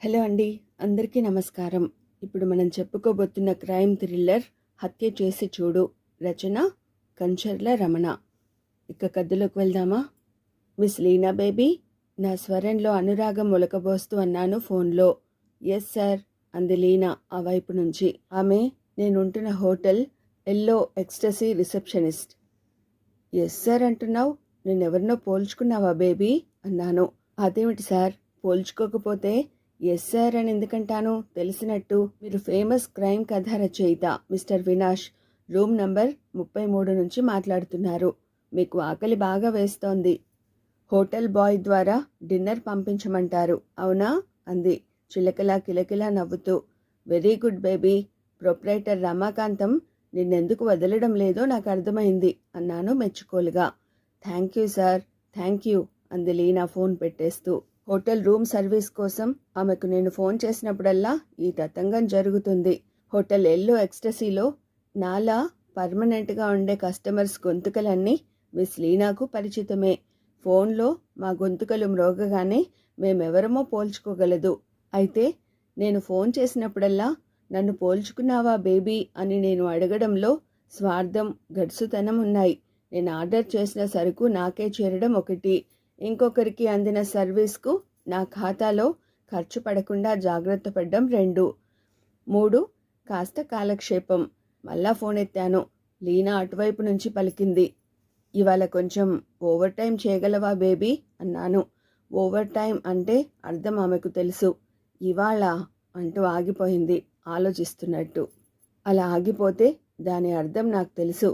Hello అండి. అందరికీ నమస్కారం. ఇప్పుడు మనం చెప్పుకోబోతున్న క్రైమ్ థ్రిల్లర్ 'హత్య చేసి చూడు'. రచన కంచర్ల రమణ. ఇక కథలోకి వెళ్దామా? మిస్ లీనా బేబీ, నా స్వరంలో అనురాగం ఒలకబోస్తూ అన్నాను ఫోన్లో. ఎస్ సార్ అంది లీనా ఆ వైపు నుంచి. ఆమె నేనుంటున్న hotel yellow ecstasy receptionist. Yes sir అంటున్నావు? నేనెవరినో పోల్చుకున్నావా బేబీ అన్నాను. అదేమిటి సార్, పోల్చుకోకపోతే ఎస్ సార్ అని ఎందుకంటాను? తెలిసినట్టు. మీరు ఫేమస్ క్రైమ్ కథ రచయిత మిస్టర్ వినాష్, రూమ్ నంబర్ 33 నుంచి మాట్లాడుతున్నారు. మీకు ఆకలి బాగా వేస్తోంది. హోటల్ బాయ్ ద్వారా డిన్నర్ పంపించమంటారు అవునా? అంది చిలకలా కిలకిలా నవ్వుతూ. Very good baby. Proprietor Ramakantham నిన్నెందుకు వదలడం లేదో నాకు అర్థమైంది అన్నాను మెచ్చుకోలుగా. Thank you sir, thank you అంది లీనా ఫోన్ పెట్టేస్తూ. హోటల్ రూమ్ సర్వీస్ కోసం ఆమెకు నేను ఫోన్ చేసినప్పుడల్లా ఈ తతంగం జరుగుతుంది. హోటల్ ఎల్లో ఎక్స్టసీలో నాలా పర్మనెంట్గా ఉండే కస్టమర్స్ గొంతుకలన్నీ మిస్ లీనాకు పరిచితమే. ఫోన్లో మా గొంతుకలు మ్రోగగానే మేమెవరమో పోల్చుకోగలదు. అయితే నేను ఫోన్ చేసినప్పుడల్లా నన్ను పోల్చుకున్నావా బేబీ అని నేను అడగడంలో స్వార్థం, గడుసుతనం ఉన్నాయి. నేను ఆర్డర్ చేసిన సరుకు నాకే చేరడం ఒకటి, ఇంకొకరికి అందిన సర్వీస్కు నా ఖాతాలో ఖర్చు పడకుండా జాగ్రత్త పడ్డం 2, 3 కాస్త కాలక్షేపం. మళ్ళా ఫోన్ ఎత్తాను. లీనా అటువైపు నుంచి పలికింది. ఇవాళ కొంచెం ఓవర్ టైం చేయగలవా బేబీ అన్నాను. ఓవర్ టైం అంటే అర్థం ఆమెకు తెలుసు. ఇవాళ అంటూ ఆగిపోయింది ఆలోచిస్తున్నట్టు. అలా ఆగిపోతే దాని అర్థం నాకు తెలుసు.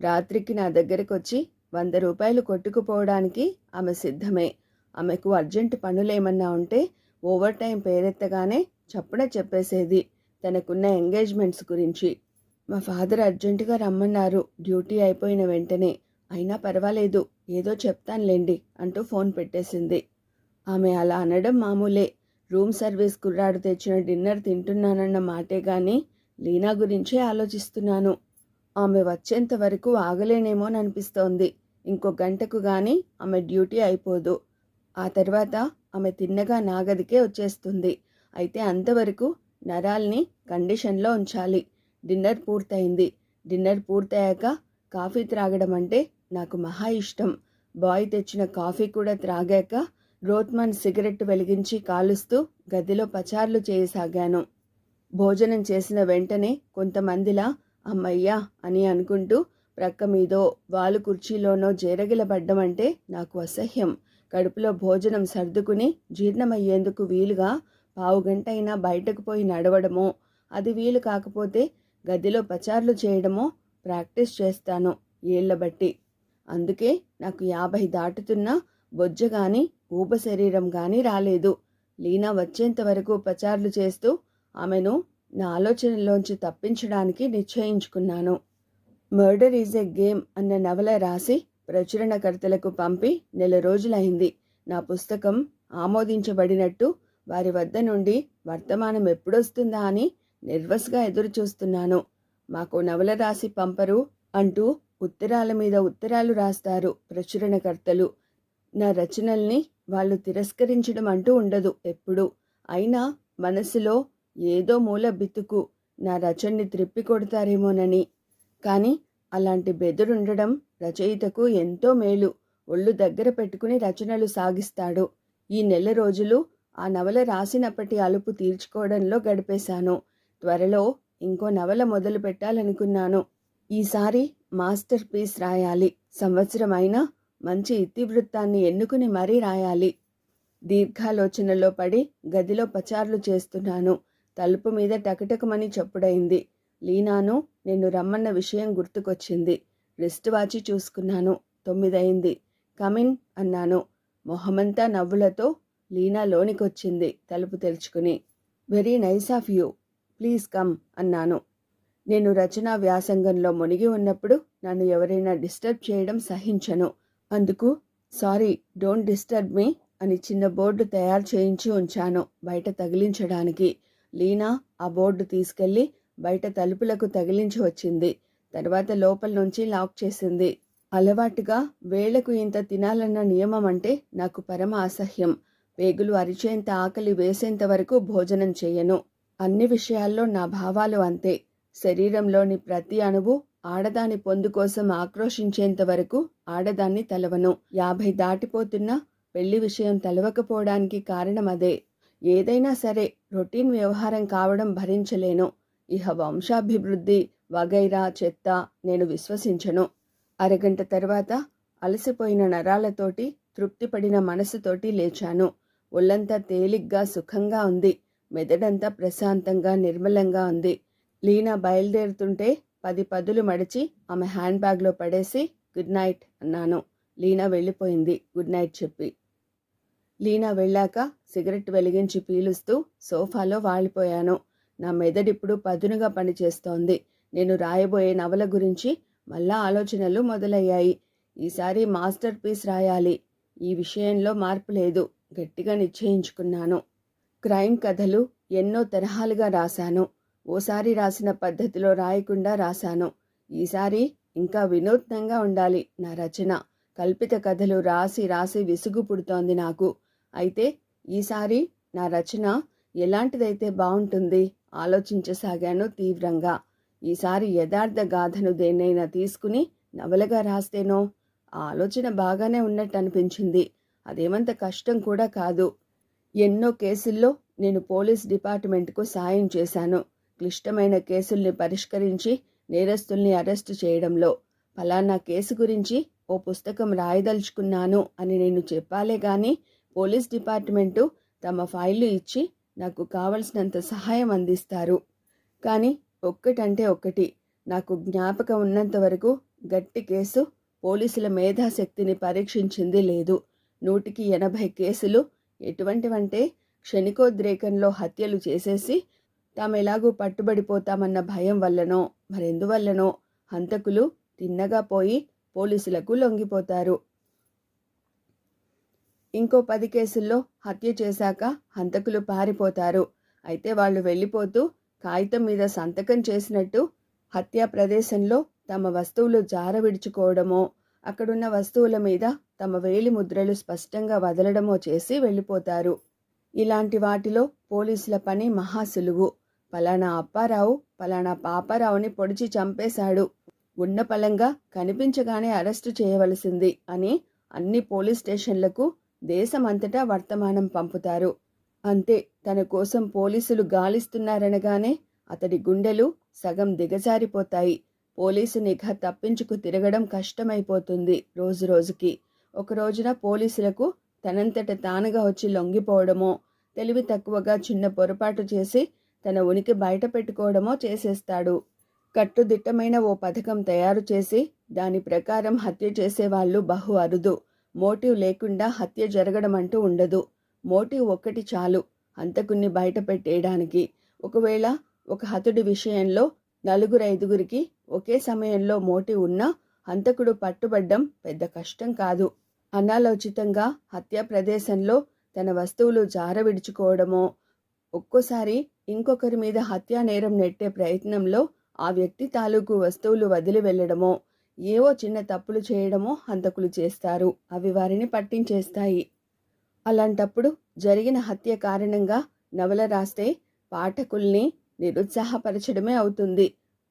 రాత్రికి నా దగ్గరకు వచ్చి 100 రూపాయలు కొట్టుకుపోవడానికి ఆమె సిద్ధమే. ఆమెకు అర్జెంటు పనులేమన్నా ఉంటే ఓవర్ టైం పేరెత్తగానే చప్పున చెప్పేసేది తనకున్న ఎంగేజ్మెంట్స్ గురించి. మా ఫాదర్ అర్జెంటుగా రమ్మన్నారు డ్యూటీ అయిపోయిన వెంటనే. అయినా పర్వాలేదు, ఏదో చెప్తానులేండి అంటూ ఫోన్ పెట్టేసింది. ఆమె అలా అనడం మామూలే. రూమ్ సర్వీస్ కుర్రాడు తెచ్చిన డిన్నర్ తింటున్నానన్న మాటే గాని లీనా గురించే ఆలోచిస్తున్నాను. ఆమె వచ్చేంత వరకు ఆగలేనేమోననిపిస్తోంది. ఇంకో గంటకు గాని ఆమె డ్యూటీ అయిపోదు. ఆ తర్వాత ఆమె తిన్నగా నా గదికే వచ్చేస్తుంది. అయితే అంతవరకు నరాల్ని కండిషన్లో ఉంచాలి. డిన్నర్ పూర్తయింది. డిన్నర్ పూర్తయ్యాక కాఫీ త్రాగడం అంటే నాకు మహా ఇష్టం. బాయ్ తెచ్చిన కాఫీ కూడా త్రాగాక రోత్మన్ సిగరెట్ వెలిగించి కాలుస్తూ గదిలో పచార్లు చేయసాగాను. భోజనం చేసిన వెంటనే కొంతమందిలా అమ్మయ్యా అని అనుకుంటూ ప్రక్క మీదో వాలు కుర్చీలోనో జేరగిలబడ్డమంటే నాకు అసహ్యం. కడుపులో భోజనం సర్దుకుని జీర్ణమయ్యేందుకు వీలుగా పావుగంట అయినా బయటకు పోయి నడవడమో, అది వీలు కాకపోతే గదిలో పచార్లు చేయడమో ప్రాక్టీస్ చేస్తాను ఏళ్ల బట్టి. అందుకే నాకు 50 దాటుతున్నా బొజ్జ గాని ఊబ శరీరం గాని రాలేదు. లీనా వచ్చేంత వరకు పచార్లు చేస్తూ ఆమెను నా ఆలోచనలోంచి తప్పించడానికి నిశ్చయించుకున్నాను. మర్డర్ ఈజ్ ఎ గేమ్ అన్న నవల రాసి ప్రచురణకర్తలకు పంపి 1 రోజులైంది. నా పుస్తకం ఆమోదించబడినట్టు వారి వద్ద నుండి వర్తమానం ఎప్పుడొస్తుందా అని నెర్వస్గా ఎదురుచూస్తున్నాను. మాకు నవల రాసి పంపరు అంటూ ఉత్తరాల మీద ఉత్తరాలు రాస్తారు ప్రచురణకర్తలు. నా రచనల్ని వాళ్ళు తిరస్కరించడం అంటూ ఉండదు ఎప్పుడు. అయినా మనసులో ఏదో మూల బితుకు నా రచనని త్రిప్పి కొడతారేమోనని. కానీ అలాంటి బెదురుండడం రచయితకు ఎంతో మేలు. ఒళ్ళు దగ్గర పెట్టుకుని రచనలు సాగిస్తాడు. ఈ 1 రోజులు ఆ నవల రాసినప్పటి అలుపు తీర్చుకోవడంలో గడిపేశాను. త్వరలో ఇంకో నవల మొదలు పెట్టాలనుకున్నాను. ఈసారి మాస్టర్ పీస్ రాయాలి. సంవత్సరం అయినా మంచి ఇతివృత్తాన్ని ఎన్నుకుని మరీ రాయాలి. దీర్ఘాలోచనలో పడి గదిలో పచార్లు చేస్తున్నాను. తలుపు మీద టకటకమని చప్పుడైంది. లీనాను నిన్ను రమ్మన్న విషయం గుర్తుకొచ్చింది. రిస్ట్ వాచి చూసుకున్నాను. 9 అయింది. కమిన్ అన్నాను. మొహమంతా నవ్వులతో లీనా లోనికొచ్చింది తలుపు తెరుచుకుని. Very nice of you, please come అన్నాను. నేను రచనా వ్యాసంగంలో మునిగి ఉన్నప్పుడు నన్ను ఎవరైనా డిస్టర్బ్ చేయడం సహించను. అందుకు సారీ, డోంట్ డిస్టర్బ్ మీ అని చిన్న బోర్డు తయారు చేయించి ఉంచాను బయట తగిలించడానికి. లీనా ఆ బోర్డు తీసుకెళ్లి బయట తలుపులకు తగిలించి వచ్చింది. తర్వాత లోపల నుంచి లాక్ చేసింది. అలవాటుగా వేళకు ఇంత తినాలన్న నియమం అంటే నాకు పరమ అసహ్యం. పేగులు అరిచేంత ఆకలి వేసేంత వరకు భోజనం చేయను. అన్ని విషయాల్లో నా భావాలు అంతే. శరీరంలోని ప్రతి అణువు ఆడదాని పొందు కోసం ఆక్రోశించేంత వరకు ఆడదాన్ని తలవను. 50 దాటిపోతున్నా పెళ్లి విషయం తలవకపోవడానికి కారణం అదే. ఏదైనా సరే రొటీన్ వ్యవహారం కావడం భరించలేను. ఇహ వంశాభివృద్ధి వగైరా చెత్త నేను విశ్వసించను. అరగంట తర్వాత అలసిపోయిన నరాలతోటి తృప్తిపడిన మనసుతోటి లేచాను. ఒళ్ళంతా తేలిగ్గా సుఖంగా ఉంది. మెదడంతా ప్రశాంతంగా నిర్మలంగా ఉంది. లీనా బయలుదేరుతుంటే 10 పదులు మడిచి ఆమె హ్యాండ్ బ్యాగ్లో పడేసి గుడ్ నైట్ అన్నాను. లీనా వెళ్ళిపోయింది గుడ్ నైట్ చెప్పి. లీనా వెళ్ళాక సిగరెట్ వెలిగించి పీలుస్తూ సోఫాలో వాలిపోయాను. నా మెదడిప్పుడు పదునుగా పనిచేస్తోంది. నేను రాయబోయే నవల గురించి మళ్ళా ఆలోచనలు మొదలయ్యాయి. ఈసారి మాస్టర్ పీస్ రాయాలి. ఈ విషయంలో మార్పు లేదు. గట్టిగా నిశ్చయించుకున్నాను. క్రైమ్ కథలు ఎన్నో తరహాలుగా రాశాను. ఓసారి రాసిన పద్ధతిలో రాయకుండా రాశాను. ఈసారి ఇంకా వినూత్నంగా ఉండాలి నా రచన. కల్పిత కథలు రాసి రాసి విసుగు పుడుతోంది నాకు. అయితే ఈసారి నా రచన ఎలాంటిదైతే బాగుంటుంది ఆలోచించసాగాను తీవ్రంగా. ఈసారి యథార్థ గాథను దేన్నైనా తీసుకుని నవలగా రాస్తేనో? ఆ ఆలోచన బాగానే ఉన్నట్టు అనిపించింది. అదేమంత కష్టం కూడా కాదు. ఎన్నో కేసుల్లో నేను పోలీస్ డిపార్ట్మెంట్కు సాయం చేశాను. క్లిష్టమైన కేసుల్ని పరిష్కరించి నేరస్తుల్ని అరెస్టు చేయడంలో. ఫలానా కేసు గురించి ఓ పుస్తకం రాయదలుచుకున్నాను అని నేను చెప్పాలే గాని పోలీస్ డిపార్ట్మెంటు తమ ఫైళ్లు ఇచ్చి నాకు కావలసినంత సహాయం అందిస్తారు. కానీ ఒక్కటంటే ఒక్కటి, నాకు జ్ఞాపకం ఉన్నంత వరకు గట్టి కేసు పోలీసుల మేధాశక్తిని పరీక్షించింది లేదు. 100కి 80 కేసులు ఎటువంటివంటే క్షణికోద్రేకంలో హత్యలు చేసేసి తామెలాగూ పట్టుబడిపోతామన్న భయం వల్లనో మరెందువల్లనో హంతకులు తిన్నగా పోయి పోలీసులకు లొంగిపోతారు. ఇంకో 10 కేసుల్లో హత్య చేశాక హంతకులు పారిపోతారు. అయితే వాళ్ళు వెళ్ళిపోతూ కాగితం మీద సంతకం చేసినట్టు హత్యా ప్రదేశంలో తమ వస్తువులు జారవిడుచుకోవడమో, అక్కడున్న వస్తువుల మీద తమ వేలి ముద్రలు స్పష్టంగా వదలడమో చేసి వెళ్ళిపోతారు. ఇలాంటి వాటిలో పోలీసుల పని మహాసులువు. పలానా అప్పారావు పలానా పాపారావుని పొడిచి చంపేశాడు, ఉన్న పలంగా కనిపించగానే అరెస్టు చేయవలసింది అని అన్ని పోలీస్ స్టేషన్లకు దేశమంతటా వర్తమానం పంపుతారు. అంతే, తన కోసం పోలీసులు గాలిస్తున్నారనగానే అతడి గుండెలు సగం దిగజారిపోతాయి. పోలీసు నిఘా తప్పించుకు తిరగడం కష్టమైపోతుంది రోజురోజుకి. ఒక రోజున పోలీసులకు తనంతట తానుగా వచ్చి లొంగిపోవడమో, తెలివి తక్కువగా చిన్న పొరపాటు చేసి తన ఉనికి బయట పెట్టుకోవడమో చేసేస్తాడు. కట్టుదిట్టమైన ఓ పథకం తయారు చేసి దాని ప్రకారం హత్య చేసేవాళ్ళు బహు అరుదు. మోటివ్ లేకుండా హత్య జరగడం అంటూ ఉండదు. మోటివ్ ఒక్కటి చాలు హంతకుణ్ణి బయట పెట్టేయడానికి. ఒకవేళ ఒక హతుడి విషయంలో 4-5గురికి ఒకే సమయంలో మోటివ్ ఉన్నా హంతకుడు పట్టుబడ్డం పెద్ద కష్టం కాదు. అనాలోచితంగా హత్యా ప్రదేశంలో తన వస్తువులు జారవిడుచుకోవడమో, ఒక్కోసారి ఇంకొకరి మీద హత్యా నేరం నెట్టే ప్రయత్నంలో ఆ వ్యక్తి తాలూకు వస్తువులు వదిలి వెళ్ళడమో, ఏవో చిన్న తప్పులు చేయడమో హంతకులు చేస్తారు. అవి వారిని పట్టించేస్తాయి. అలాంటప్పుడు జరిగిన హత్య కారణంగా నవల రాస్తే పాఠకుల్ని నిరుత్సాహపరచడమే అవుతుంది.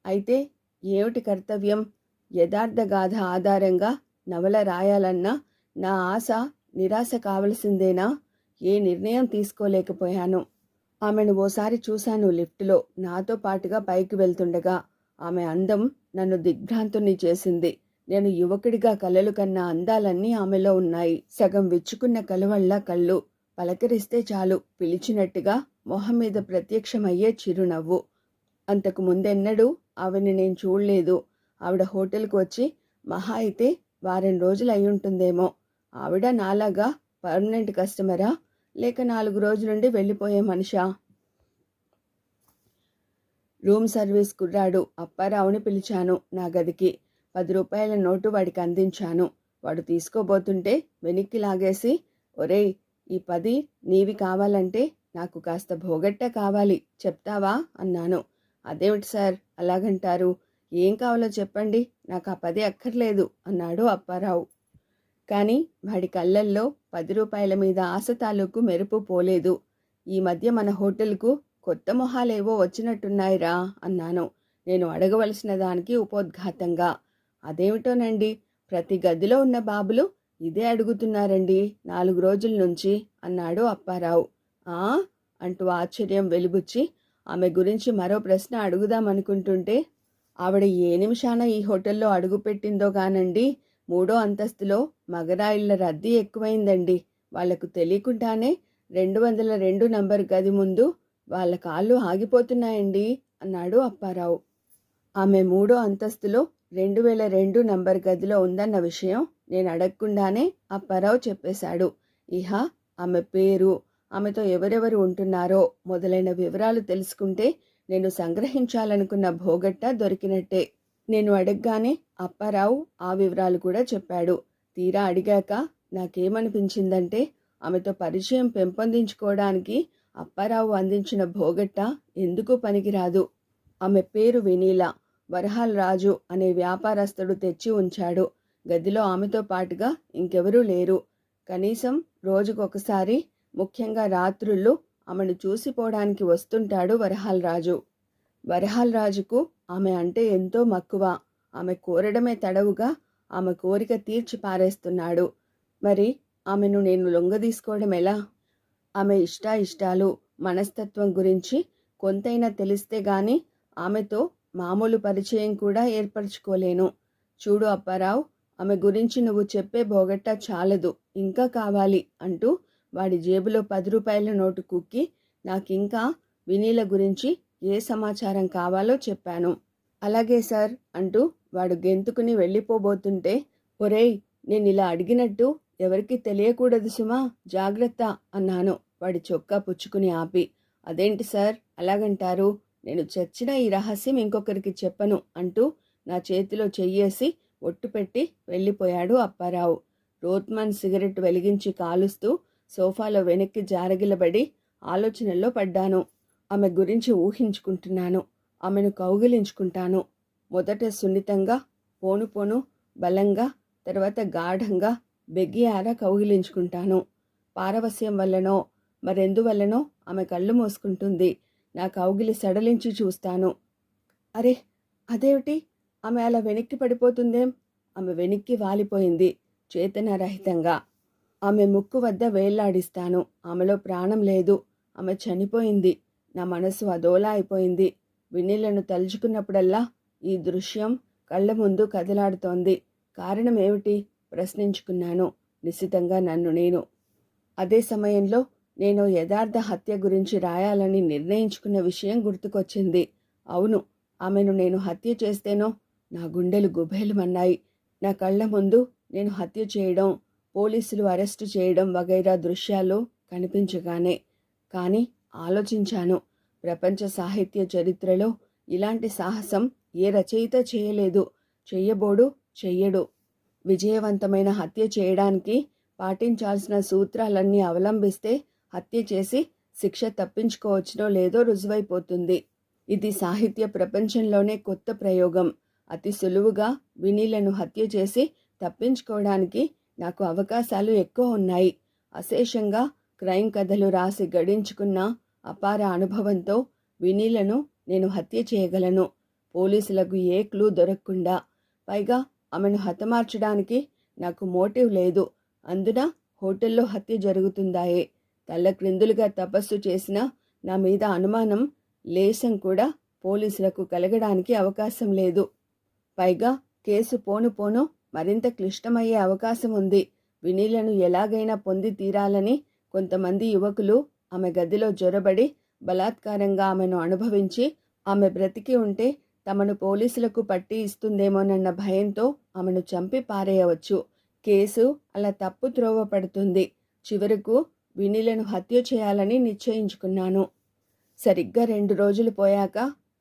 అయితే ఏమిటి కర్తవ్యం? యథార్థ గాథ ఆధారంగా నవల రాయాలన్నా నా ఆశ నిరాశ కావలసిందేనా? ఏ నిర్ణయం తీసుకోలేకపోయాను. ఆమెను ఓసారి చూశాను లిఫ్టులో, నాతో పాటుగా పైకి వెళ్తుండగా. ఆమె అందం నన్ను దిగ్భ్రాంతుని చేసింది. నేను యువకుడిగా కలలు కన్న అందాలన్నీ ఆమెలో ఉన్నాయి. సగం విచ్చుకున్న కలువళ్ళ కళ్ళు, పలకరిస్తే చాలు పిలిచినట్టుగా మొహం మీద ప్రత్యక్షమయ్యే చిరునవ్వు. అంతకు ముందెన్నడూ ఆవిని నేను చూడలేదు. ఆవిడ హోటల్కు వచ్చి మహా అయితే వారం రోజులు అయ్యుంటుందేమో. ఆవిడ నాలాగా పర్మనెంట్ కస్టమరా, లేక 4 రోజులుండి వెళ్ళిపోయే మనిషా? రూమ్ సర్వీస్ కుర్రాడు అప్పారావుని పిలిచాను నా గదికి. 10 రూపాయల నోటు వాడికి అందించాను. వాడు తీసుకోబోతుంటే వెనక్కి లాగేసి, ఒరేయ్, ఈ 10 నీవి కావాలంటే నాకు కాస్త భోగట్ట కావాలి, చెప్తావా అన్నాను. అదేమిటి సార్ అలాగంటారు? ఏం కావాలో చెప్పండి, నాకు ఆ 10 అక్కర్లేదు అన్నాడు అప్పారావు. కానీ వాడి కళ్ళల్లో 10 రూపాయల మీద ఆశ తాలూకు మెరుపు పోలేదు. ఈ మధ్య మన హోటల్కు కొత్త మొహాలేవో వచ్చినట్టున్నాయిరా అన్నాను నేను అడగవలసిన దానికి ఉపోద్ఘాతంగా. అదేమిటోనండి, ప్రతి గదిలో ఉన్న బాబులు ఇదే అడుగుతున్నారండి 4 రోజుల నుంచి అన్నాడు అప్పారావు. ఆ అంటూ ఆశ్చర్యం వెలిబుచ్చి ఆమె గురించి మరో ప్రశ్న అడుగుదామనుకుంటుంటే, ఆవిడ ఏ నిమిషాన ఈ హోటల్లో అడుగుపెట్టిందో గానండి 3వ అంతస్తులో మగరాయిళ్ల రద్దీ ఎక్కువైందండి. వాళ్లకు తెలియకుండానే 202 నంబర్ గది ముందు వాళ్ళ కాళ్ళు ఆగిపోతున్నాయండి అన్నాడు అప్పారావు. ఆమె 3వ అంతస్తులో 2002 నంబర్ గదిలో ఉందన్న విషయం నేను అడగకుండానే అప్పారావు చెప్పేశాడు. ఇహ ఆమె పేరు, ఆమెతో ఎవరెవరు ఉంటున్నారో మొదలైన వివరాలు తెలుసుకుంటే నేను సంగ్రహించాలనుకున్న భోగట్ట దొరికినట్టే. నేను అడగగానే అప్పారావు ఆ వివరాలు కూడా చెప్పాడు. తీరా అడిగాక నాకేమనిపించిందంటే, ఆమెతో పరిచయం పెంపొందించుకోవడానికి అప్పారావు అందించిన భోగట్ట ఎందుకు పనికిరాదు. ఆమె పేరు వినీల. వరహాల్ రాజు అనే వ్యాపారస్తుడు తెచ్చి ఉంచాడు. గదిలో ఆమెతో పాటుగా ఇంకెవరూ లేరు. కనీసం రోజుకొకసారి, ముఖ్యంగా రాత్రుళ్ళు ఆమెను చూసిపోవడానికి వస్తుంటాడు వరహాల్ రాజు. వరహాల్ రాజుకు ఆమె అంటే ఎంతో మక్కువ. ఆమె కోరడమే తడవుగా ఆమె కోరిక తీర్చి పారేస్తున్నాడు. మరి ఆమెను నేను లొంగదీసుకోవడం ఎలా? ఆమె ఇష్టాయిష్టాలు, మనస్తత్వం గురించి కొంతైనా తెలిస్తే గాని ఆమెతో మామూలు పరిచయం కూడా ఏర్పరచుకోలేను. చూడు అప్పారావు, ఆమె గురించి నువ్వు చెప్పే భోగట్ట చాలదు, ఇంకా కావాలి అంటూ వాడి జేబులో 10 రూపాయల నోటు కుక్కి నాకింకా వినీల గురించి ఏ సమాచారం కావాలో చెప్పాను. అలాగే సార్ అంటూ వాడు గెంతుకుని వెళ్ళిపోబోతుంటే, ఒరేయ్, నేనిలా అడిగినట్టు ఎవరికీ తెలియకూడదు సుమా, జాగ్రత్త అన్నాను వాడి చొక్కా పుచ్చుకుని ఆపి. అదేంటి సార్ అలాగంటారు? నేను చచ్చిన ఈ రహస్యం ఇంకొకరికి చెప్పను అంటూ నా చేతిలో చెయ్యేసి ఒట్టు పెట్టి వెళ్ళిపోయాడు అప్పారావు. రోత్మాన్ సిగరెట్ వెలిగించి కాలుస్తూ సోఫాలో వెనక్కి జారగిలబడి ఆలోచనల్లో పడ్డాను. ఆమె గురించి ఊహించుకుంటున్నాను. ఆమెను కౌగిలించుకుంటాను. మొదట సున్నితంగా, పోను పోను బలంగా, తర్వాత గాఢంగా బెగ్గియార కౌగిలించుకుంటాను. పారవస్యం వల్లనో మరెందువల్లనో ఆమె కళ్ళు మూసుకుంటుంది. నా కౌగిలి సడలించి చూస్తాను. అరే, అదేమిటి, ఆమె అలా వెనక్కి పడిపోతుందేం? ఆమె వెనక్కి వాలిపోయింది చేతనరహితంగా. ఆమె ముక్కు వద్ద వేళ్లాడిస్తాను. ఆమెలో ప్రాణం లేదు. ఆమె చనిపోయింది. నా మనసు అదోలా అయిపోయింది. వినీలను తలుచుకున్నప్పుడల్లా ఈ దృశ్యం కళ్ళ ముందు కదలాడుతోంది. కారణం ఏమిటి ప్రశ్నించుకున్నాను నిశితంగా నన్ను నేను. అదే సమయంలో నేను యథార్థ హత్య గురించి రాయాలని నిర్ణయించుకున్న విషయం గుర్తుకొచ్చింది. అవును, ఆమెను నేను హత్య చేస్తేనో నా గుండెలు గుబేలుమన్నాయి. నా కళ్ళ ముందు నేను హత్య చేయడం, పోలీసులు అరెస్టు చేయడం వగైరా దృశ్యాలు కనిపించగానే. కానీ ఆలోచించాను, ప్రపంచ సాహిత్య చరిత్రలో ఇలాంటి సాహసం ఏ రచయిత చేయలేదు, చెయ్యబోడు, చెయ్యడు. విజయవంతమైన హత్య చేయడానికి పాటించాల్సిన సూత్రాలన్నీ అవలంబిస్తే హత్య చేసి శిక్ష తప్పించుకోవచ్చునో లేదో రుజువైపోతుంది. ఇది సాహిత్య ప్రపంచంలోనే కొత్త ప్రయోగం. అతి సులువుగా వినీలను హత్య చేసి తప్పించుకోవడానికి నాకు అవకాశాలు ఎక్కువ ఉన్నాయి. అశేషంగా క్రైమ్ కథలు రాసి గడించుకున్న అపార అనుభవంతో వినీలను నేను హత్య చేయగలను, పోలీసులకు ఏ క్లూ దొరకకుండా. పైగా ఆమెను హతమార్చడానికి నాకు మోటివ్ లేదు. అందున హోటల్లో హత్య జరుగుతుందాయే. తల్లక్రిందులుగా తపస్సు చేసిన నా మీద అనుమానం లేశం కూడా పోలీసులకు కలగడానికి అవకాశం లేదు. పైగా కేసు పోను పోను మరింత క్లిష్టమయ్యే అవకాశం ఉంది. వినీలను ఎలాగైనా పొంది తీరాలని కొంతమంది యువకులు ఆమె గదిలో జొరబడి బలాత్కారంగా ఆమెను అనుభవించి, ఆమె బ్రతికి ఉంటే తమను పోలీసులకు పట్టి ఇస్తుందేమోనన్న భయంతో ఆమెను చంపి పారేయవచ్చు. కేసు అలా తప్పు త్రోవ పడుతుంది. చివరకు వినీలను హత్య చేయాలని నిశ్చయించుకున్నాను. సరిగ్గా 2 రోజులు పోయాక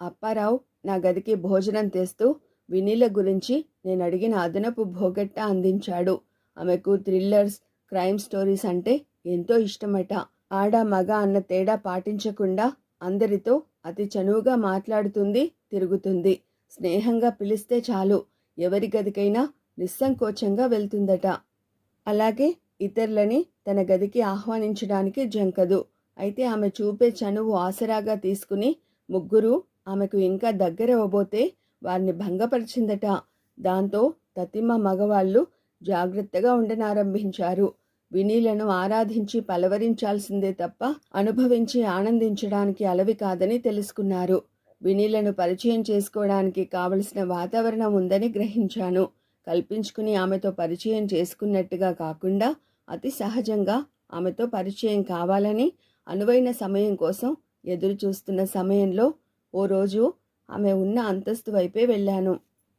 అప్పారావు నా గదికి భోజనం తెస్తూ వినీల గురించి నేను అడిగిన అదనపు భోగట్ట అందించాడు. ఆమెకు థ్రిల్లర్స్, క్రైమ్ స్టోరీస్ అంటే ఎంతో ఇష్టమట. ఆడ మగ అన్న తేడా పాటించకుండా అందరితో అతి చనువుగా మాట్లాడుతుంది, తిరుగుతుంది. స్నేహంగా పిలిస్తే చాలు ఎవరి గదికైనా నిస్సంకోచంగా వెళ్తుందట. అలాగే ఇతరులని తన గదికి ఆహ్వానించడానికి జంకదు. అయితే ఆమె చూపే చనువు ఆసరాగా తీసుకుని ముగ్గురు ఆమెకు ఇంకా దగ్గరవబోతే వారిని భంగపరిచిందట. దాంతో తతిమ మగవాళ్ళు జాగ్రత్తగా ఉండనారంభించారు. వినీలను ఆరాధించి పలవరించాల్సిందే తప్ప అనుభవించి ఆనందించడానికి అలవి కాదని తెలుసుకున్నారు. వినీలను పరిచయం చేసుకోవడానికి కావలసిన వాతావరణం ఉందని గ్రహించాను. కల్పించుకుని ఆమెతో పరిచయం చేసుకున్నట్టుగా కాకుండా అతి సహజంగా ఆమెతో పరిచయం కావాలని అనువైన సమయం కోసం ఎదురు చూస్తున్న సమయంలో ఓ రోజు ఆమె ఉన్న అంతస్తు వైపే వెళ్ళాను.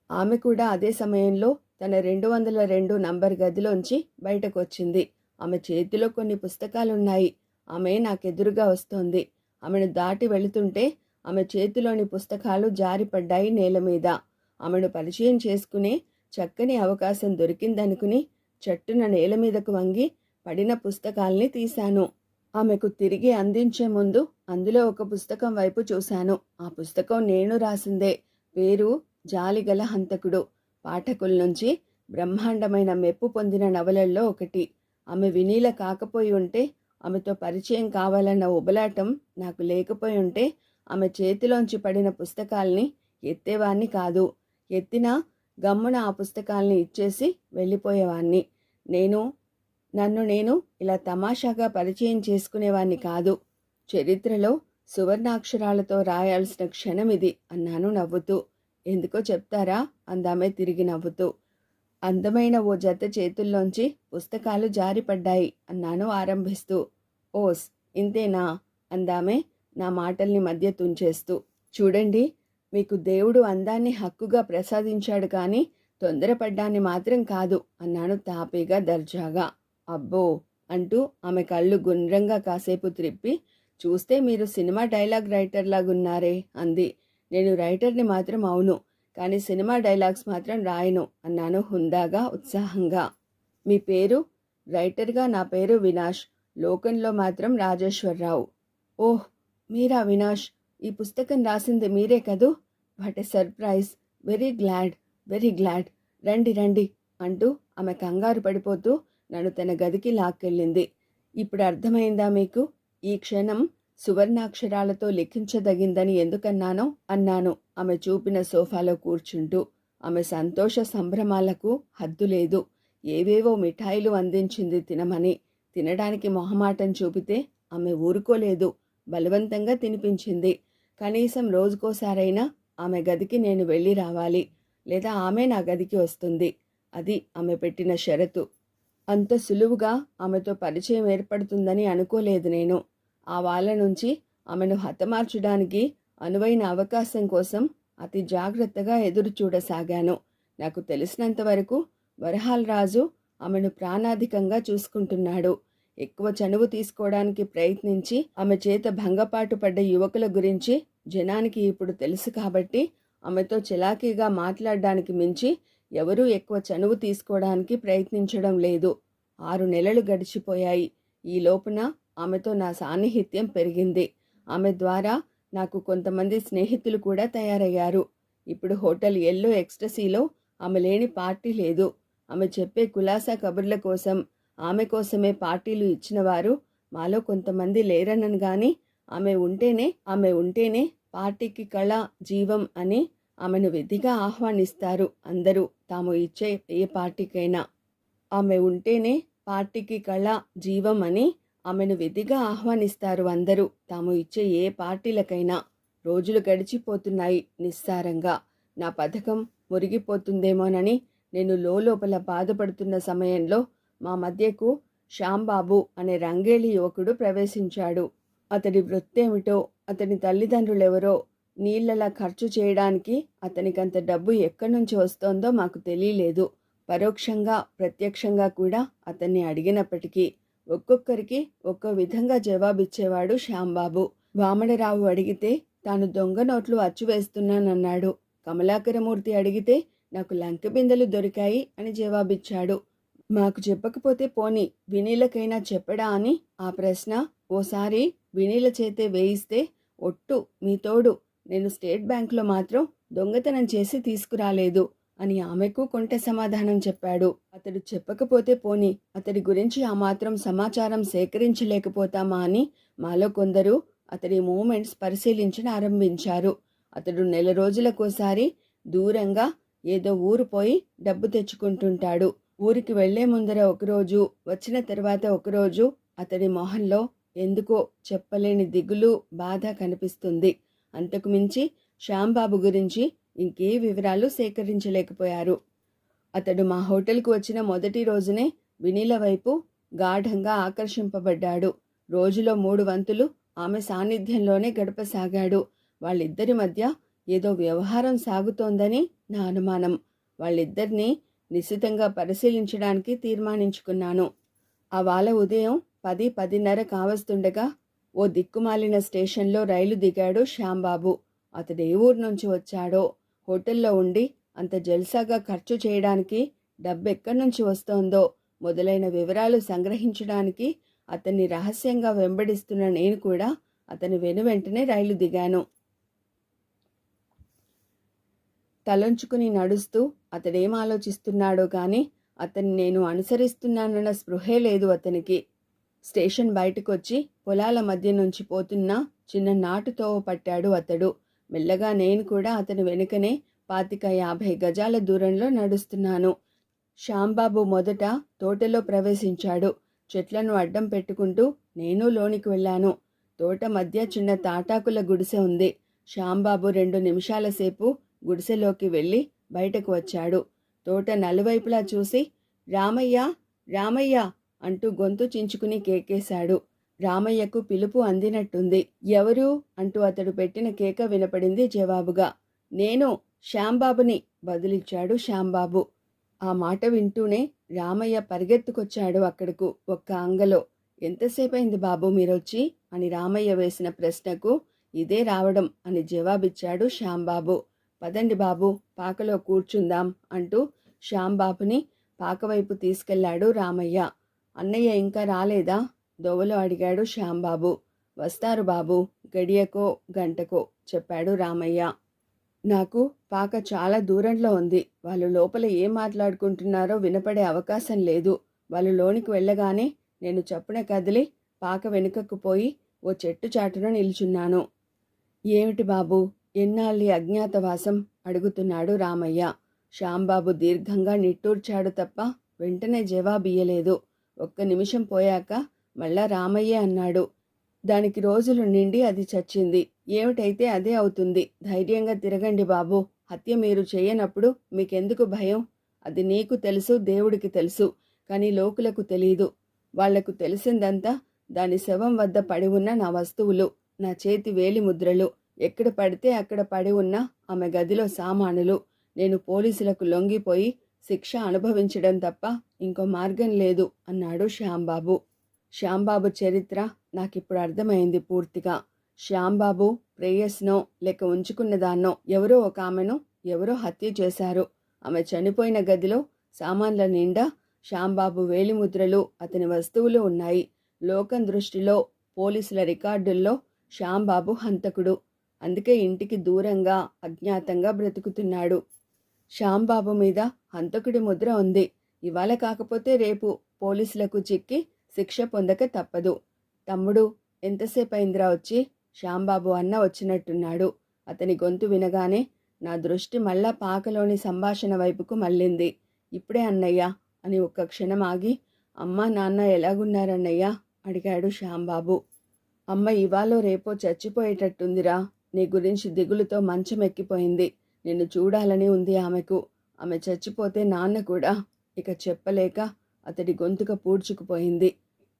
ఆమె కూడా అదే సమయంలో తన 202 నంబర్ గదిలోంచి బయటకొచ్చింది. ఆమె చేతిలో కొన్ని పుస్తకాలున్నాయి. ఆమె నాకెదురుగా వస్తోంది. ఆమెను దాటి వెళుతుంటే ఆమె చేతిలోని పుస్తకాలు జారిపడ్డాయి నేల మీద. ఆమెను పరిచయం చేసుకునే చక్కని అవకాశం దొరికిందనుకుని చట్టున నేల మీదకు వంగి పడిన పుస్తకాల్ని తీశాను. ఆమెకు తిరిగి అందించే ముందు అందులో ఒక పుస్తకం వైపు చూశాను. ఆ పుస్తకం నేను రాసిందే. పేరు జాలిగల హంతకుడు. పాఠకుల నుంచి బ్రహ్మాండమైన మెప్పు పొందిన నవలల్లో ఒకటి. ఆమె వినీల కాకపోయి ఉంటే, ఆమెతో పరిచయం కావాలన్న ఉబలాటం నాకు లేకపోయి ఉంటే ఆమె చేతిలోంచి పడిన పుస్తకాల్ని ఎత్తేవాణ్ణి కాదు. ఎత్తినా గమ్మున ఆ పుస్తకాల్ని ఇచ్చేసి వెళ్ళిపోయేవాణ్ణి. నన్ను నేను ఇలా తమాషాగా పరిచయం చేసుకునేవాణ్ణి కాదు. చరిత్రలో సువర్ణాక్షరాలతో రాయాల్సిన క్షణమిది అన్నాను నవ్వుతూ. ఎందుకో చెప్తారా అందామె తిరిగి నవ్వుతూ. అందమైన ఓ జత చేతుల్లోంచి పుస్తకాలు జారిపడ్డాయి అన్నాను ఆరంభిస్తూ. ఓస్ ఇంతేనా అందామె నా మాటల్ని మధ్య తుంచేస్తూ. చూడండి, మీకు దేవుడు అందాన్ని హక్కుగా ప్రసాదించాడు కానీ తొందరపడ్డాన్ని మాత్రం కాదు అన్నాను తాపీగా దర్జాగా. అబ్బో అంటూ ఆమె కళ్ళు గుండ్రంగా కాసేపు త్రిప్పి, చూస్తే మీరు సినిమా డైలాగ్ రైటర్ లాగున్నారే అంది. నేను రైటర్ని మాత్రం అవును, కానీ సినిమా డైలాగ్స్ మాత్రం రాయను అన్నాను హుందాగా ఉత్సాహంగా. మీ పేరు? రైటర్గా నా పేరు వినాష్, లోకంలో మాత్రం రాజేశ్వరరావు. ఓహ్, మీరా వినాష్? ఈ పుస్తకం రాసింది మీరే కదూ? What a surprise. Very glad. రండి రండి అంటూ ఆమె కంగారు పడిపోతూ నన్ను తన గదికి లాక్కెళ్ళింది. ఇప్పుడు అర్థమైందా మీకు? ఈ క్షణం సువర్ణాక్షరాలతో లిఖించదగిందని ఎందుకన్నానో అన్నాను ఆమె చూపిన సోఫాలో కూర్చుంటూ. ఆమె సంతోష సంభ్రమాలకు హద్దు లేదు. ఏవేవో మిఠాయిలు అందించింది తినమని. తినడానికి మొహమాటం చూపితే ఆమె ఊరుకోలేదు. బలవంతంగా తినిపించింది. కనీసం రోజుకోసారైనా ఆమె గదికి నేను వెళ్ళి రావాలి, లేదా ఆమె నా గదికి వస్తుంది. అది ఆమె పెట్టిన షరతు. అంత సులువుగా ఆమెతో పరిచయం ఏర్పడుతుందని అనుకోలేదు నేను. ఆ వాళ్ళ నుంచి ఆమెను హతమార్చడానికి అనువైన అవకాశం కోసం అతి జాగ్రత్తగా ఎదురు చూడసాగాను. నాకు తెలిసినంతవరకు వరహాల్ రాజు ఆమెను ప్రాణాధికంగా చూసుకుంటున్నాడు. ఎక్కువ చనువు తీసుకోవడానికి ప్రయత్నించి ఆమె చేత భంగపాటు పడ్డ యువకుల గురించి జనానికి ఇప్పుడు తెలుసు కాబట్టి ఆమెతో చలాకీగా మాట్లాడడానికి మించి ఎవరూ ఎక్కువ చనువు తీసుకోవడానికి ప్రయత్నించడం లేదు. 6 నెలలు గడిచిపోయాయి. ఈ లోపున ఆమెతో నా సాన్నిహిత్యం పెరిగింది. ఆమె ద్వారా నాకు కొంతమంది స్నేహితులు కూడా తయారయ్యారు. ఇప్పుడు హోటల్ ఎల్లో ఎక్స్టసీలో ఆమె లేని పార్టీ లేదు. ఆమె చెప్పే కులాసా కబుర్ల కోసం, ఆమె కోసమే పార్టీలు ఇచ్చినవారు మాలో కొంతమంది లేరనను గాని, ఆమె ఉంటేనే పార్టీకి కళ, జీవం అని ఆమెను విధిగా ఆహ్వానిస్తారు అందరూ. తాము ఇచ్చే ఏ పార్టీకైనా ఆమె ఉంటేనే పార్టీకి కళ, జీవం అని ఆమెను విధిగా ఆహ్వానిస్తారు అందరూ. తాము ఇచ్చే ఏ పార్టీలకైనా. రోజులు గడిచిపోతున్నాయి నిస్సారంగా. నా పథకం మురిగిపోతుందేమోనని నేను లోపల బాధపడుతున్న సమయంలో మా మధ్యకు శ్యాంబాబు అనే రంగేలి యువకుడు ప్రవేశించాడు. అతడి వృత్తేమిటో, అతని తల్లిదండ్రులెవరో, నీళ్లలా ఖర్చు చేయడానికి అతనికంత డబ్బు ఎక్కడి నుంచి వస్తోందో మాకు తెలియలేదు. పరోక్షంగా ప్రత్యక్షంగా కూడా అతన్ని అడిగినప్పటికీ ఒక్కొక్కరికి ఒక్కో విధంగా జవాబిచ్చేవాడు శ్యాంబాబు. వామడరావు అడిగితే తాను దొంగ నోట్లు అచ్చువేస్తున్నానన్నాడు. కమలాకరమూర్తి అడిగితే నాకు లంక బిందెలు దొరికాయి అని జవాబిచ్చాడు. మాకు చెప్పకపోతే పోని వినీలకైనా చెప్పడా అని ఆ ప్రశ్న ఓసారి వినీల చేతే వేయిస్తే, ఒట్టు మీ తోడు నేను స్టేట్ బ్యాంకులో మాత్రం దొంగతనం చేసి తీసుకురాలేదు. అని ఆమెకు కొంటె సమాధానం చెప్పాడు. అతడు చెప్పకపోతే పోని, అతడి గురించి ఆ మాత్రం సమాచారం సేకరించలేకపోతామా అని మాలో కొందరు అతడి మూమెంట్స్ పరిశీలించనారంభించారు. అతడు నెల రోజులకోసారి దూరంగా ఏదో ఊరు పోయి డబ్బు తెచ్చుకుంటుంటాడు. ఊరికి వెళ్లే ముందర ఒకరోజు, వచ్చిన తర్వాత ఒకరోజు అతడి మొహంలో ఎందుకో చెప్పలేని దిగులు, బాధ కనిపిస్తుంది. అంతకు మించి శ్యాంబాబు గురించి ఇంకే వివరాలు సేకరించలేకపోయారు. అతడు మా హోటల్కు వచ్చిన మొదటి రోజునే వినీల వైపు గాఢంగా ఆకర్షింపబడ్డాడు. రోజులో 3 వంతులు ఆమె సాన్నిధ్యంలోనే గడపసాగాడు. వాళ్ళిద్దరి మధ్య ఏదో వ్యవహారం సాగుతోందని నా అనుమానం. వాళ్ళిద్దరినీ నిశితంగా పరిశీలించడానికి తీర్మానించుకున్నాను. అవాళ ఉదయం 10-10:30 కావస్తుండగా ఓ దిక్కుమాలిన స్టేషన్లో రైలు దిగాడు శ్యాంబాబు. అతడు ఏ ఊరు నుంచి వచ్చాడో, హోటల్లో ఉండి అంత జల్సాగా ఖర్చు చేయడానికి డబ్బెక్కడి నుంచి వస్తోందో మొదలైన వివరాలు సంగ్రహించడానికి అతన్ని రహస్యంగా వెంబడిస్తున్న నేను కూడా అతని వెనువెంటనే రైలు దిగాను. తలొంచుకుని నడుస్తూ అతడేం ఆలోచిస్తున్నాడో కానీ అతన్ని నేను అనుసరిస్తున్నానన్న స్పృహే లేదు అతనికి. స్టేషన్ బయటకొచ్చి పొలాల మధ్య నుంచి పోతున్న చిన్న నాటుతోవ పట్టాడు అతడు. మెల్లగా నేను కూడా అతని వెనుకనే 25-50 గజాల దూరంలో నడుస్తున్నాను. శ్యాంబాబు మొదట తోటలో ప్రవేశించాడు. చెట్లను అడ్డం పెట్టుకుంటూ నేను లోనికి వెళ్ళాను. తోట మధ్య చిన్న తాటాకుల గుడిసె ఉంది. శ్యాంబాబు 2 నిమిషాల సేపు గుడిసెలోకి వెళ్ళి బయటకు వచ్చాడు. తోట నలువైపులా చూసి రామయ్య, రామయ్య అంటూ గొంతు చించుకుని కేకేశాడు. రామయ్యకు పిలుపు అందినట్టుంది. ఎవరు అంటూ అతడు పెట్టిన కేక వినపడింది జవాబుగా. నేను శ్యాంబాబుని బదులిచ్చాడు శ్యాంబాబు. ఆ మాట వింటూనే రామయ్య పరిగెత్తుకొచ్చాడు అక్కడకు ఒక్క అంగలో. ఎంతసేపైంది బాబు మీరొచ్చి అని రామయ్య వేసిన ప్రశ్నకు ఇదే రావడం అని జవాబిచ్చాడు శ్యాంబాబు. పదండి బాబు, పాకలో కూర్చుందాం అంటూ శ్యాంబాబుని పాకవైపు తీసుకెళ్లాడు రామయ్య. అన్నయ్య ఇంకా రాలేదా? దోవలో అడిగాడు శ్యాంబాబు. వస్తారు బాబు, గడియకో గంటకో చెప్పాడు రామయ్య. నాకు పాక చాలా దూరంలో ఉంది. వాళ్ళు లోపల ఏం మాట్లాడుకుంటున్నారో వినపడే అవకాశం లేదు. వాళ్ళు లోనికి వెళ్ళగానే నేను చప్పున కదిలి పాక వెనుకకు పోయి ఓ చెట్టు చాటున నిల్చున్నాను. ఏమిటి బాబు, ఎన్నాళ్ళి అజ్ఞాతవాసం అడుగుతున్నాడు రామయ్య. శ్యాంబాబు దీర్ఘంగా నిట్టూర్చాడు తప్ప వెంటనే జవాబియ్యలేదు. 1 నిమిషం పోయాక మళ్ళా రామయ్య అన్నాడు. దానికి రోజులు నిండి అది చచ్చింది. ఏమిటైతే అదే అవుతుంది. ధైర్యంగా తిరగండి బాబు. హత్య మీరు చేయనప్పుడు మీకెందుకు భయం? అది నీకు తెలుసు, దేవుడికి తెలుసు, కానీ లోకులకు తెలీదు. వాళ్లకు తెలిసిందంతా దాని శవం వద్ద పడి ఉన్న నా వస్తువులు, నా చేతి వేలి ముద్రలు, ఎక్కడ పడితే అక్కడ పడి ఉన్న ఆమె గదిలో సామానులు. నేను పోలీసులకు లొంగిపోయి శిక్ష అనుభవించడం తప్ప ఇంకో మార్గం లేదు అన్నాడు శ్యాంబాబు. శ్యాంబాబు చరిత్ర నాకిప్పుడు అర్థమైంది పూర్తిగా. శ్యాంబాబు ప్రేయస్నో లేక ఉంచుకున్నదాన్నో ఎవరో ఒక ఆమెను ఎవరో హత్య చేశారు. ఆమె చనిపోయిన గదిలో సామాన్ల నిండా శ్యాంబాబు వేలిముద్రలు, అతని వస్తువులు ఉన్నాయి. లోకం దృష్టిలో, పోలీసుల రికార్డుల్లో శ్యాంబాబు హంతకుడు. అందుకే ఇంటికి దూరంగా అజ్ఞాతంగా బ్రతుకుతున్నాడు. శ్యాంబాబు మీద హంతకుడి ముద్ర ఉంది. ఇవాళ కాకపోతే రేపు పోలీసులకు చిక్కి శిక్ష పొందక తప్పదు. తమ్ముడు, ఎంతసేపైందిరా వచ్చి? శ్యాంబాబు అన్న వచ్చినట్టున్నాడు. అతని గొంతు వినగానే నా దృష్టి మళ్ళా పాకలోని సంభాషణ వైపుకు మళ్ళింది. ఇప్పుడే అన్నయ్య అని ఒక్క క్షణం ఆగి, అమ్మ నాన్న ఎలాగున్నారన్నయ్య అడిగాడు శ్యాంబాబు. అమ్మ ఇవాళో రేపో చచ్చిపోయేటట్టుందిరా. నీ గురించి దిగులుతో మంచం ఎక్కిపోయింది. నిన్ను చూడాలని ఉంది ఆమెకు. ఆమె చచ్చిపోతే నాన్న కూడా. ఇక చెప్పలేక అతడి గొంతుక పూడ్చుకుపోయింది.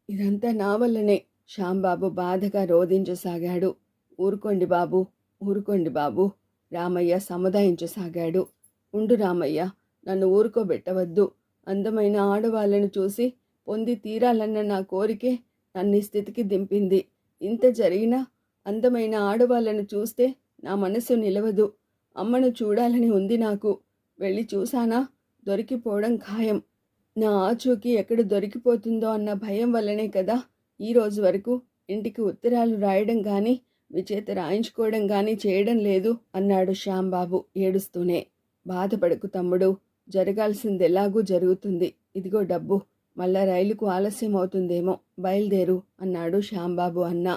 ఇదంతా నా వల్లనే. శ్యాంబాబు బాధగా రోధించసాగాడు. ఊరుకోండి బాబు, ఊరుకోండి బాబు, రామయ్య సముదాయించసాగాడు. ఉండు రామయ్య, నన్ను ఊరుకోబెట్టవద్దు. అందమైన ఆడవాళ్ళను చూసి పొంది తీరాలన్న నా కోరికే నన్ను ఈ స్థితికి దింపింది. ఇంత జరిగినా అందమైన ఆడవాళ్ళను చూస్తే నా మనసు నిలవదు. అమ్మను చూడాలని ఉంది నాకు. వెళ్ళి చూసానా దొరికిపోవడం ఖాయం. నా ఆచూకీ ఎక్కడ దొరికిపోతుందో అన్న భయం వల్లనే కదా ఈ రోజు వరకు ఇంటికి ఉత్తరాలు రాయడం కానీ, మీ చేత రాయించుకోవడం కానీ చేయడం లేదు అన్నాడు శ్యాంబాబు ఏడుస్తూనే. బాధపడకు తమ్ముడు, జరగాల్సింది ఎలాగూ జరుగుతుంది. ఇదిగో డబ్బు, మళ్ళా రైలుకు ఆలస్యం అవుతుందేమో, బయలుదేరు అన్నాడు శ్యాంబాబు అన్న.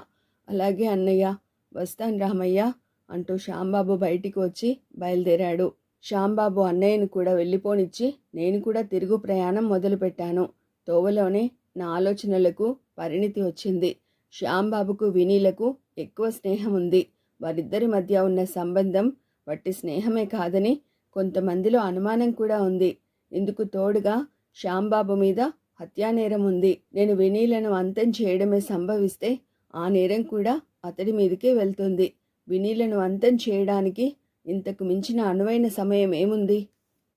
అలాగే అన్నయ్య, వస్తాను రామయ్య అంటూ శ్యాంబాబు బయటికి వచ్చి బయలుదేరాడు. శ్యాంబాబు అన్నయ్యను కూడా వెళ్ళిపోనిచ్చి నేను కూడా తిరుగు ప్రయాణం మొదలుపెట్టాను. తోవలోనే నా ఆలోచనలకు పరిణితి వచ్చింది. శ్యాంబాబుకు వినీలకు ఎక్కువ స్నేహం ఉంది. వారిద్దరి మధ్య ఉన్న సంబంధం వట్టి స్నేహమే కాదని కొంతమందిలో అనుమానం కూడా ఉంది. ఇందుకు తోడుగా శ్యాంబాబు మీద హత్యానేరం ఉంది. నేను వినీలను అంతం చేయడమే సంభవిస్తే ఆ నేరం కూడా అతడి మీదకే వెళ్తుంది. వినీలను అంతం చేయడానికి ఇంతకు మించిన అనువైన సమయం ఏముంది?